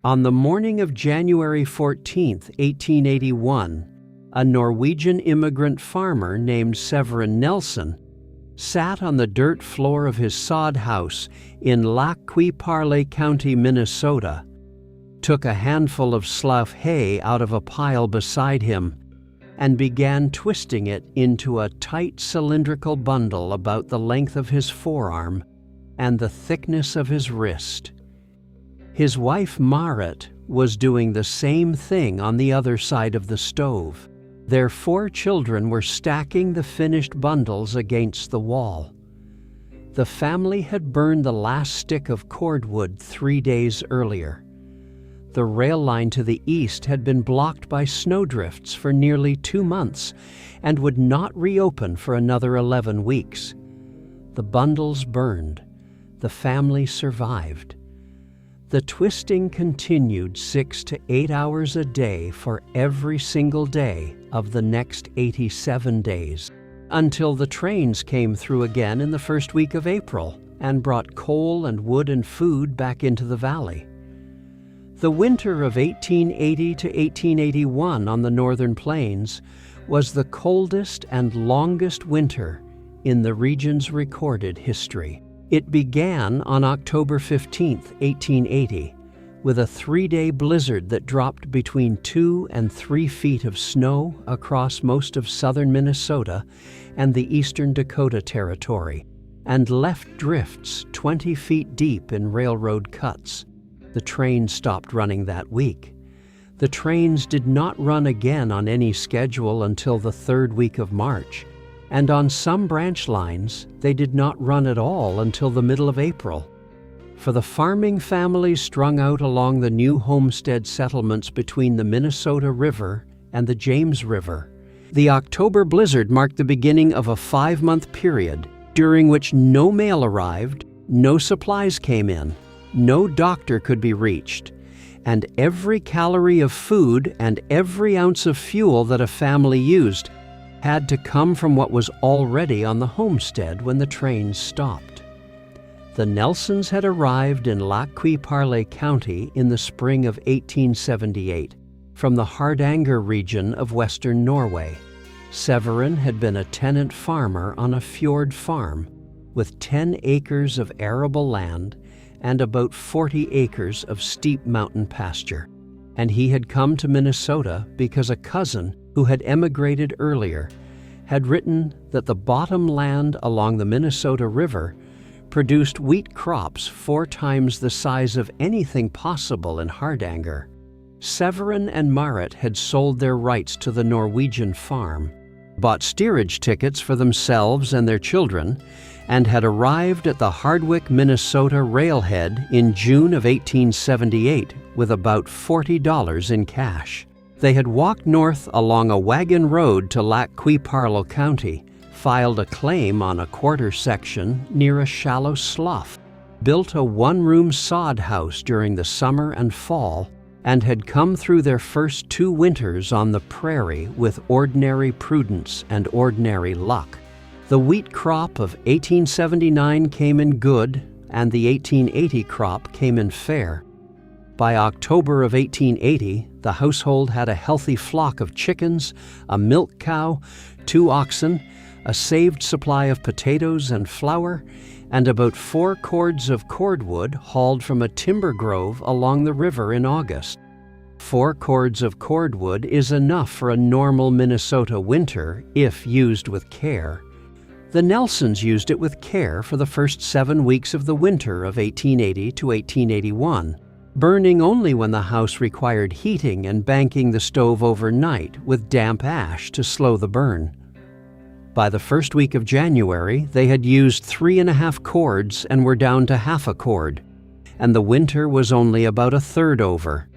On the morning of January 14, 1881, a Norwegian immigrant farmer named Severin Nelson sat on the dirt floor of his sod house in Lac Qui Parle County, Minnesota, took a handful of slough hay out of a pile beside him, and began twisting it into a tight cylindrical bundle about the length of his forearm and the thickness of his wrist. His wife Marit was doing the same thing on the other side of the stove. Their 4 children were stacking the finished bundles against the wall. The family had burned the last stick of cordwood 3 days earlier. The rail line to the east had been blocked by snowdrifts for nearly 2 months and would not reopen for another 11 weeks. The bundles burned. The family survived. The twisting continued 6 to 8 hours a day for every single day of the next 87 days, until the trains came through again in the first week of April and brought coal and wood and food back into the valley. The winter of 1880 to 1881 on the northern plains was the coldest and longest winter in the region's recorded history. It began on October 15, 1880, with a 3-day blizzard that dropped between 2 and 3 feet of snow across most of southern Minnesota and the eastern Dakota Territory, and left drifts 20 feet deep in railroad cuts. The trains stopped running that week. The trains did not run again on any schedule until the 3rd week of March, and on some branch lines, they did not run at all until the middle of April. For the farming families strung out along the new homestead settlements between the Minnesota River and the James River, the October blizzard marked the beginning of a 5-month period during which no mail arrived, no supplies came in, no doctor could be reached, and every calorie of food and every ounce of fuel that a family used had to come from what was already on the homestead when the trains stopped. The Nelsons had arrived in Lac Qui Parle County in the spring of 1878 from the Hardanger region of western Norway. Severin had been a tenant farmer on a fjord farm with 10 acres of arable land and about 40 acres of steep mountain pasture. And he had come to Minnesota because a cousin who had emigrated earlier had written that the bottom land along the Minnesota River produced wheat crops 4 times the size of anything possible in Hardanger. Severin and Marit had sold their rights to the Norwegian farm, bought steerage tickets for themselves and their children, and had arrived at the Hardwick, Minnesota railhead in June of 1878 with about $40 in cash. They had walked north along a wagon road to Lac Qui Parle County, filed a claim on a quarter section near a shallow slough, built a 1-room sod house during the summer and fall, and had come through their first 2 winters on the prairie with ordinary prudence and ordinary luck. The wheat crop of 1879 came in good, and the 1880 crop came in fair. By October of 1880, the household had a healthy flock of chickens, a milk cow, 2 oxen, a saved supply of potatoes and flour, and about 4 cords of cordwood hauled from a timber grove along the river in August. 4 cords of cordwood is enough for a normal Minnesota winter if used with care. The Nelsons used it with care for the first 7 weeks of the winter of 1880 to 1881, burning only when the house required heating and banking the stove overnight with damp ash to slow the burn. By the first week of January, they had used 3.5 cords and were down to half a cord, and the winter was only about a third over.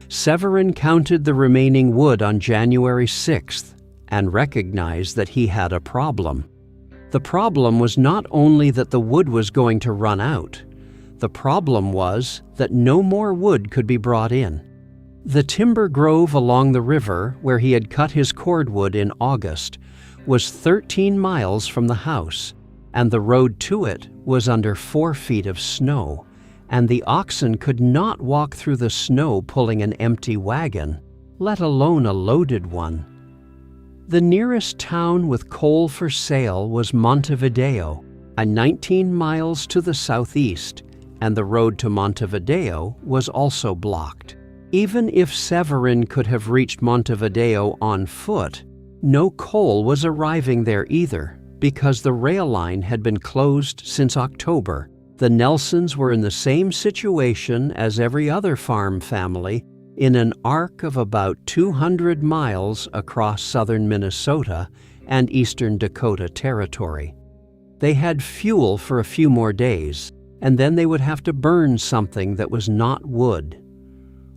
Severin counted the remaining wood on January 6th and recognized that he had a problem. The problem was not only that the wood was going to run out. The problem was that no more wood could be brought in. The timber grove along the river, where he had cut his cordwood in August, was 13 miles from the house, and the road to it was under 4 feet of snow, and the oxen could not walk through the snow pulling an empty wagon, let alone a loaded one. The nearest town with coal for sale was Montevideo, 19 miles to the southeast, and the road to Montevideo was also blocked. Even if Severin could have reached Montevideo on foot, no coal was arriving there either, because the rail line had been closed since October. The Nelsons were in the same situation as every other farm family, in an arc of about 200 miles across southern Minnesota and eastern Dakota Territory. They had fuel for a few more days, and then they would have to burn something that was not wood.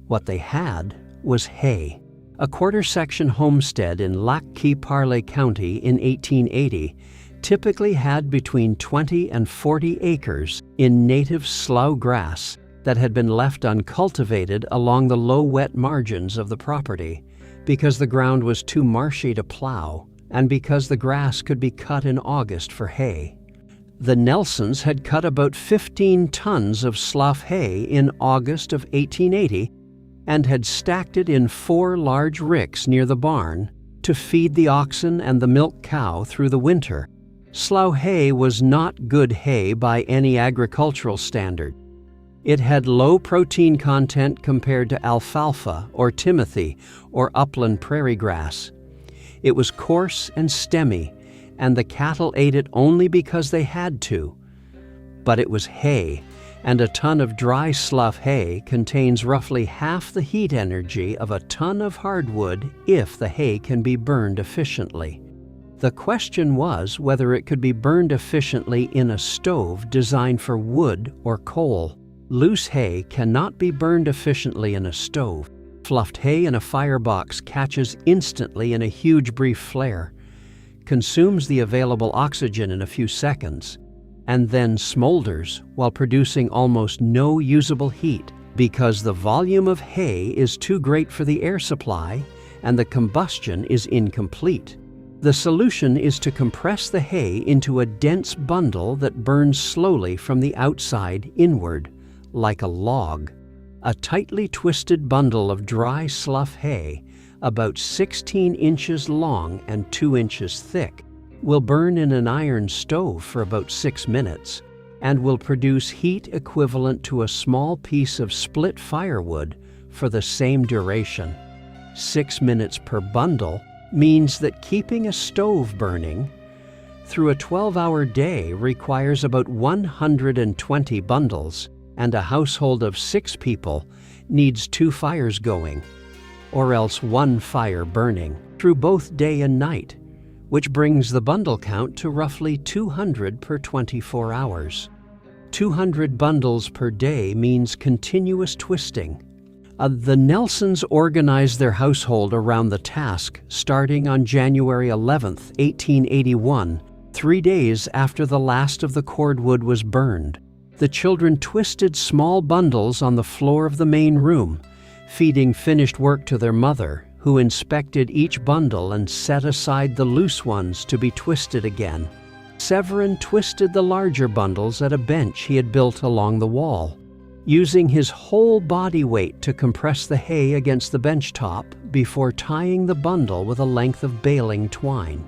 What they had was hay. A quarter-section homestead in Lac Qui Parle County in 1880 typically had between 20 and 40 acres in native slough grass that had been left uncultivated along the low wet margins of the property because the ground was too marshy to plow and because the grass could be cut in August for hay. The Nelsons had cut about 15 tons of slough hay in August of 1880 and had stacked it in 4 large ricks near the barn to feed the oxen and the milk cow through the winter. Slough hay was not good hay by any agricultural standard. It had low protein content compared to alfalfa or timothy or upland prairie grass. It was coarse and stemmy, and the cattle ate it only because they had to. But it was hay, and a ton of dry slough hay contains roughly half the heat energy of a ton of hardwood if the hay can be burned efficiently. The question was whether it could be burned efficiently in a stove designed for wood or coal. Loose hay cannot be burned efficiently in a stove. Fluffed hay in a firebox catches instantly in a huge brief flare, consumes the available oxygen in a few seconds, and then smolders while producing almost no usable heat because the volume of hay is too great for the air supply and the combustion is incomplete. The solution is to compress the hay into a dense bundle that burns slowly from the outside inward, like a log. A tightly twisted bundle of dry slough hay, about 16 inches long and 2 inches thick, will burn in an iron stove for about 6 minutes and will produce heat equivalent to a small piece of split firewood for the same duration. 6 minutes per bundle means that keeping a stove burning through a 12-hour day requires about 120 bundles, and a household of 6 people needs 2 fires going, or else 1 fire burning, through both day and night, which brings the bundle count to roughly 200 per 24 hours. 200 bundles per day means continuous twisting. The Nelsons organized their household around the task starting on January 11, 1881, 3 days after the last of the cordwood was burned. The children twisted small bundles on the floor of the main room, feeding finished work to their mother, who inspected each bundle and set aside the loose ones to be twisted again. Severin twisted the larger bundles at a bench he had built along the wall, using his whole body weight to compress the hay against the bench top before tying the bundle with a length of baling twine.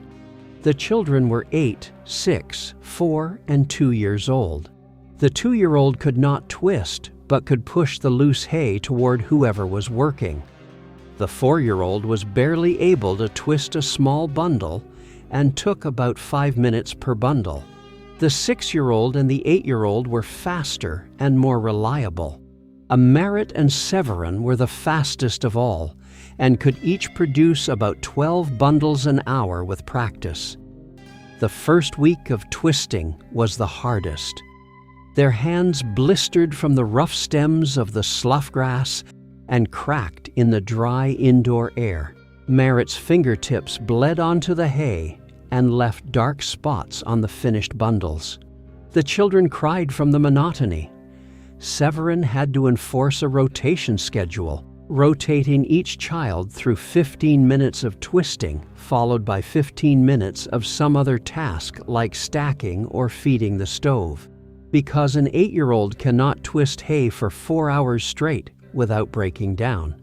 The children were 8, 6, 4, and 2 years old. The 2-year-old could not twist, but could push the loose hay toward whoever was working. The 4-year-old was barely able to twist a small bundle and took about 5 minutes per bundle. The 6-year-old and the 8-year-old were faster and more reliable. Merritt and Severin were the fastest of all and could each produce about 12 bundles an hour with practice. The first week of twisting was the hardest. Their hands blistered from the rough stems of the slough grass and cracked in the dry indoor air. Merritt's fingertips bled onto the hay and left dark spots on the finished bundles. The children cried from the monotony. Severin had to enforce a rotation schedule, rotating each child through 15 minutes of twisting, followed by 15 minutes of some other task like stacking or feeding the stove. because an 8-year-old cannot twist hay for 4 hours straight without breaking down.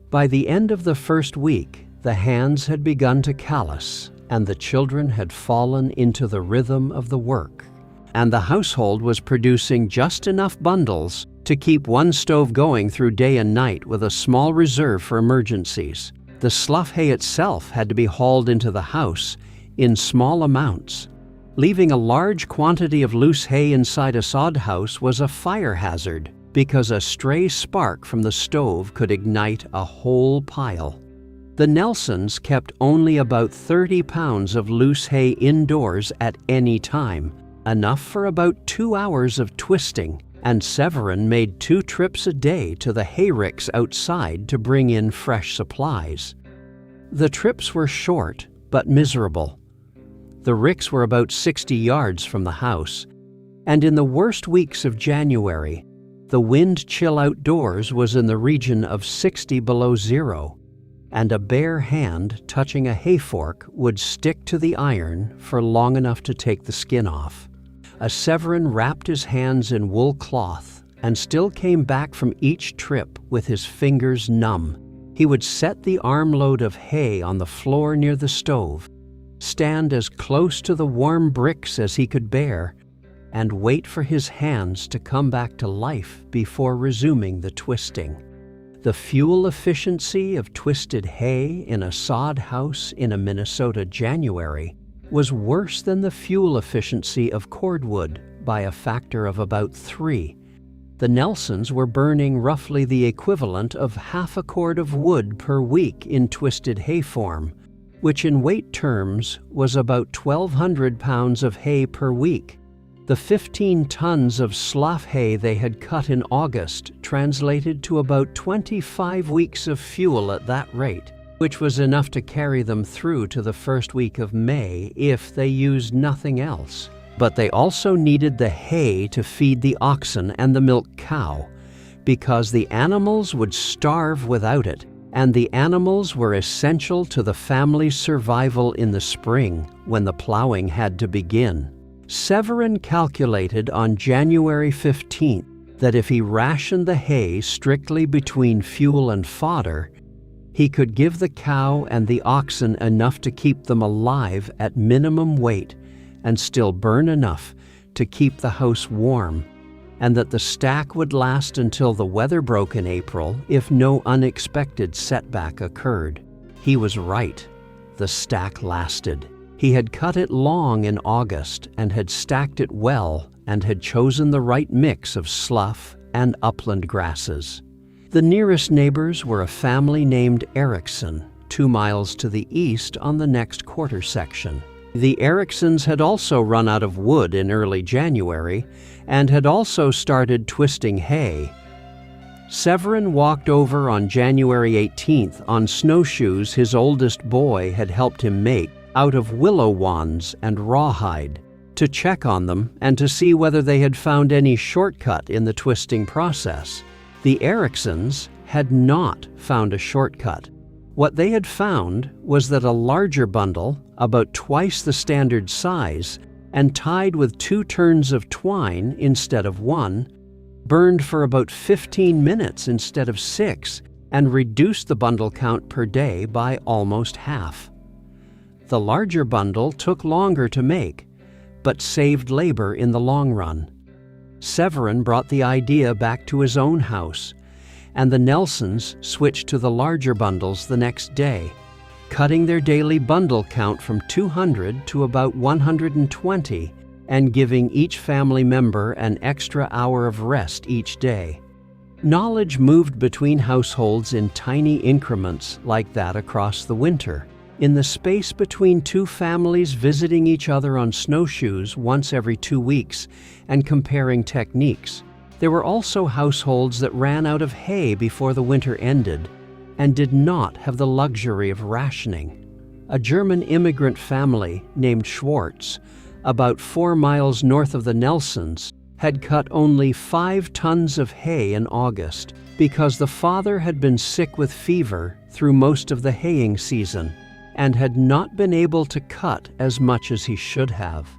By the end of the first week, the hands had begun to callous, and the children had fallen into the rhythm of the work, and the household was producing just enough bundles to keep one stove going through day and night with a small reserve for emergencies. The slough hay itself had to be hauled into the house in small amounts. Leaving a large quantity of loose hay inside a sod house was a fire hazard because a stray spark from the stove could ignite a whole pile. The Nelsons kept only about 30 pounds of loose hay indoors at any time, enough for about 2 hours of twisting, and Severin made 2 trips a day to the hay ricks outside to bring in fresh supplies. The trips were short but miserable. The ricks were about 60 yards from the house, and in the worst weeks of January, the wind chill outdoors was in the region of 60 below zero, and a bare hand touching a hay fork would stick to the iron for long enough to take the skin off. Severin wrapped his hands in wool cloth and still came back from each trip with his fingers numb. He would set the armload of hay on the floor near the stove, stand as close to the warm bricks as he could bear, and wait for his hands to come back to life before resuming the twisting. The fuel efficiency of twisted hay in a sod house in a Minnesota January was worse than the fuel efficiency of cordwood by a factor of about 3. The Nelsons were burning roughly the equivalent of half a cord of wood per week in twisted hay form, which in weight terms was about 1,200 pounds of hay per week. The 15 tons of slough hay they had cut in August translated to about 25 weeks of fuel at that rate, which was enough to carry them through to the first week of May if they used nothing else. But they also needed the hay to feed the oxen and the milk cow, because the animals would starve without it, and the animals were essential to the family's survival in the spring when the plowing had to begin. Severin calculated on January 15th that if he rationed the hay strictly between fuel and fodder, he could give the cow and the oxen enough to keep them alive at minimum weight and still burn enough to keep the house warm, and that the stack would last until the weather broke in April if no unexpected setback occurred. He was right. The stack lasted. He had cut it long in August and had stacked it well and had chosen the right mix of slough and upland grasses. The nearest neighbors were a family named Erickson, 2 miles to the east on the next quarter section. The Ericksons had also run out of wood in early January and had also started twisting hay. Severin walked over on January 18th on snowshoes his oldest boy had helped him make out of willow wands and rawhide, to check on them and to see whether they had found any shortcut in the twisting process. The Ericksons had not found a shortcut. What they had found was that a larger bundle, about twice the standard size, and tied with 2 turns of twine instead of 1, burned for about 15 minutes instead of 6, and reduced the bundle count per day by almost half. The larger bundle took longer to make, but saved labor in the long run. Severin brought the idea back to his own house, and the Nelsons switched to the larger bundles the next day, cutting their daily bundle count from 200 to about 120 and giving each family member an extra hour of rest each day. Knowledge moved between households in tiny increments like that across the winter. In the space between 2 families visiting each other on snowshoes once every 2 weeks and comparing techniques, there were also households that ran out of hay before the winter ended and did not have the luxury of rationing. A German immigrant family named Schwartz, about 4 miles north of the Nelsons, had cut only 5 tons of hay in August because the father had been sick with fever through most of the haying season and had not been able to cut as much as he should have.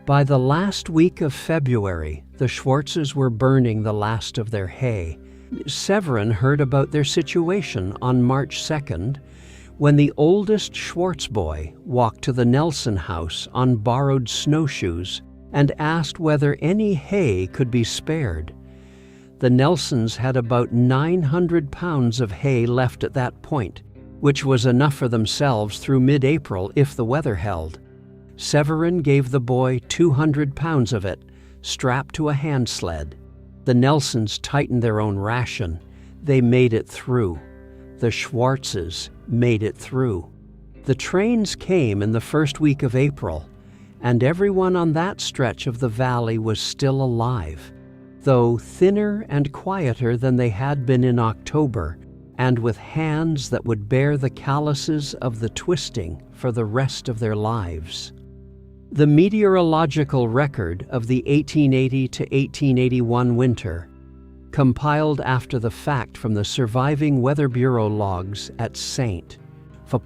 By the last week of February, the Schwartzes were burning the last of their hay. Severin heard about their situation on March 2nd, when the oldest Schwartz boy walked to the Nelson house on borrowed snowshoes and asked whether any hay could be spared. The Nelsons had about 900 pounds of hay left at that point, which was enough for themselves through mid-April if the weather held. Severin gave the boy 200 pounds of it, strapped to a hand sled. The Nelsons tightened their own ration. They made it through. The Schwartzes made it through. The trains came in the first week of April, and everyone on that stretch of the valley was still alive, though thinner and quieter than they had been in October, and with hands that would bear the calluses of the twisting for the rest of their lives. The meteorological record of the 1880 to 1881 winter, compiled after the fact from the surviving Weather Bureau logs at St.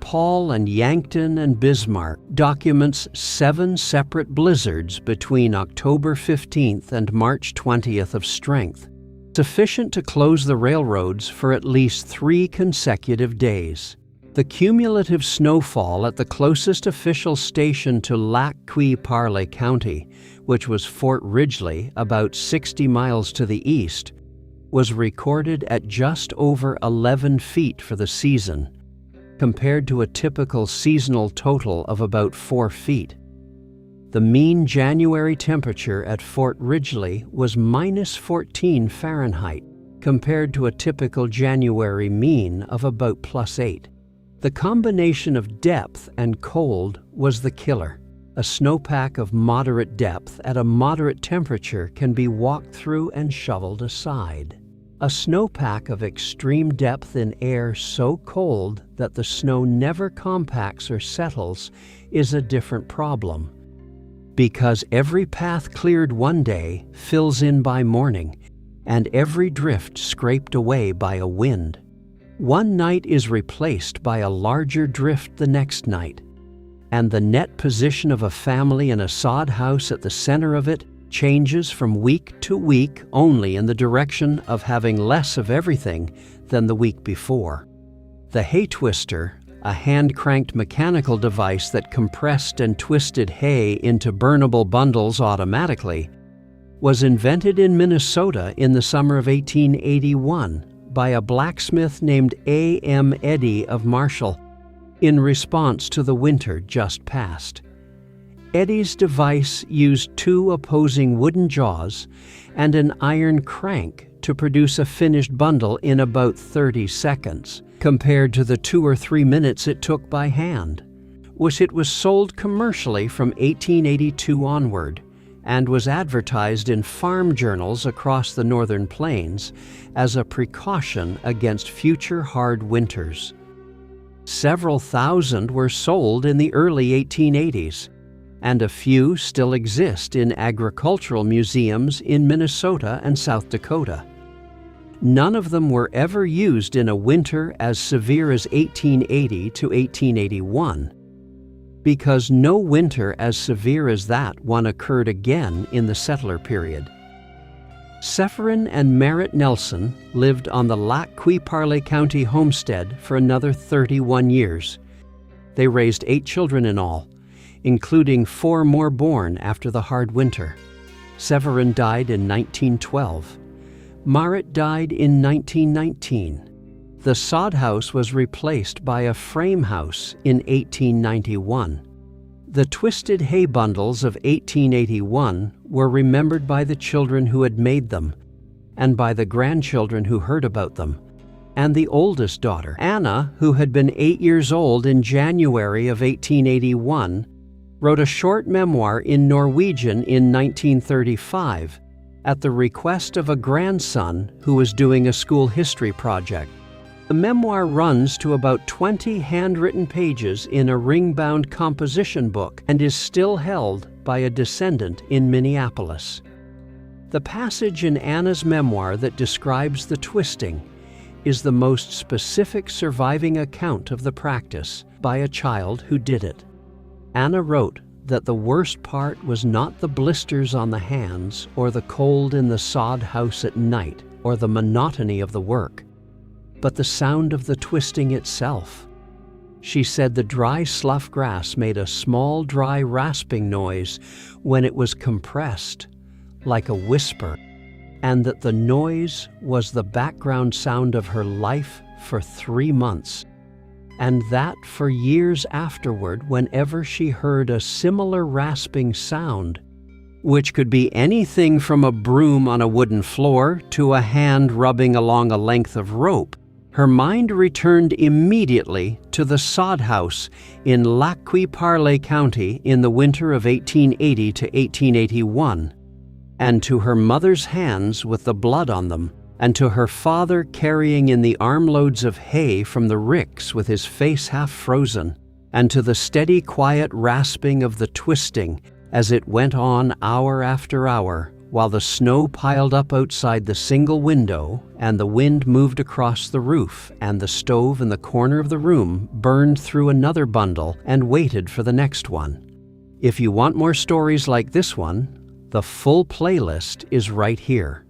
Paul and Yankton and Bismarck, documents 7 separate blizzards between October 15th and March 20th of strength, sufficient to close the railroads for at least 3 consecutive days. The cumulative snowfall at the closest official station to Lac-Qui-Parle County, which was Fort Ridgely, about 60 miles to the east, was recorded at just over 11 feet for the season, compared to a typical seasonal total of about 4 feet. The mean January temperature at Fort Ridgely was -14 Fahrenheit, compared to a typical January mean of about +8. The combination of depth and cold was the killer. A snowpack of moderate depth at a moderate temperature can be walked through and shoveled aside. A snowpack of extreme depth in air so cold that the snow never compacts or settles is a different problem, because every path cleared one day fills in by morning, and every drift scraped away by a wind. One night is replaced by a larger drift the next night, and the net position of a family in a sod house at the center of it changes from week to week only in the direction of having less of everything than the week before. The hay twister, a hand-cranked mechanical device that compressed and twisted hay into burnable bundles automatically, was invented in Minnesota in the summer of 1881 by a blacksmith named A.M. Eddy of Marshall in response to the winter just past. Eddy's device used 2 opposing wooden jaws and an iron crank to produce a finished bundle in about 30 seconds, compared to the 2 or 3 minutes it took by hand. It was sold commercially from 1882 onward, and was advertised in farm journals across the northern plains as a precaution against future hard winters. Several thousand were sold in the early 1880s, and a few still exist in agricultural museums in Minnesota and South Dakota. None of them were ever used in a winter as severe as 1880 to 1881, because no winter as severe as that one occurred again in the settler period. Severin and Merritt Nelson lived on the Lac-Qui-Parle County homestead for another 31 years. They raised 8 children in all, including 4 more born after the hard winter. Severin died in 1912. Merritt died in 1919. The sod house was replaced by a frame house in 1891. The twisted hay bundles of 1881 were remembered by the children who had made them, and by the grandchildren who heard about them, and the oldest daughter, Anna, who had been 8 years old in January of 1881, wrote a short memoir in Norwegian in 1935 at the request of a grandson who was doing a school history project. The memoir runs to about 20 handwritten pages in a ring-bound composition book and is still held by a descendant in Minneapolis. The passage in Anna's memoir that describes the twisting is the most specific surviving account of the practice by a child who did it. Anna wrote that the worst part was not the blisters on the hands or the cold in the sod house at night or the monotony of the work, but the sound of the twisting itself. She said the dry slough grass made a small, dry rasping noise when it was compressed, like a whisper, and that the noise was the background sound of her life for 3 months, and that for years afterward, whenever she heard a similar rasping sound, which could be anything from a broom on a wooden floor to a hand rubbing along a length of rope, her mind returned immediately to the sod house in Lac Qui Parle County in the winter of 1880 to 1881, and to her mother's hands with the blood on them, and to her father carrying in the armloads of hay from the ricks with his face half frozen, and to the steady quiet rasping of the twisting as it went on hour after hour, while the snow piled up outside the single window and the wind moved across the roof and the stove in the corner of the room burned through another bundle and waited for the next one. If you want more stories like this one, the full playlist is right here.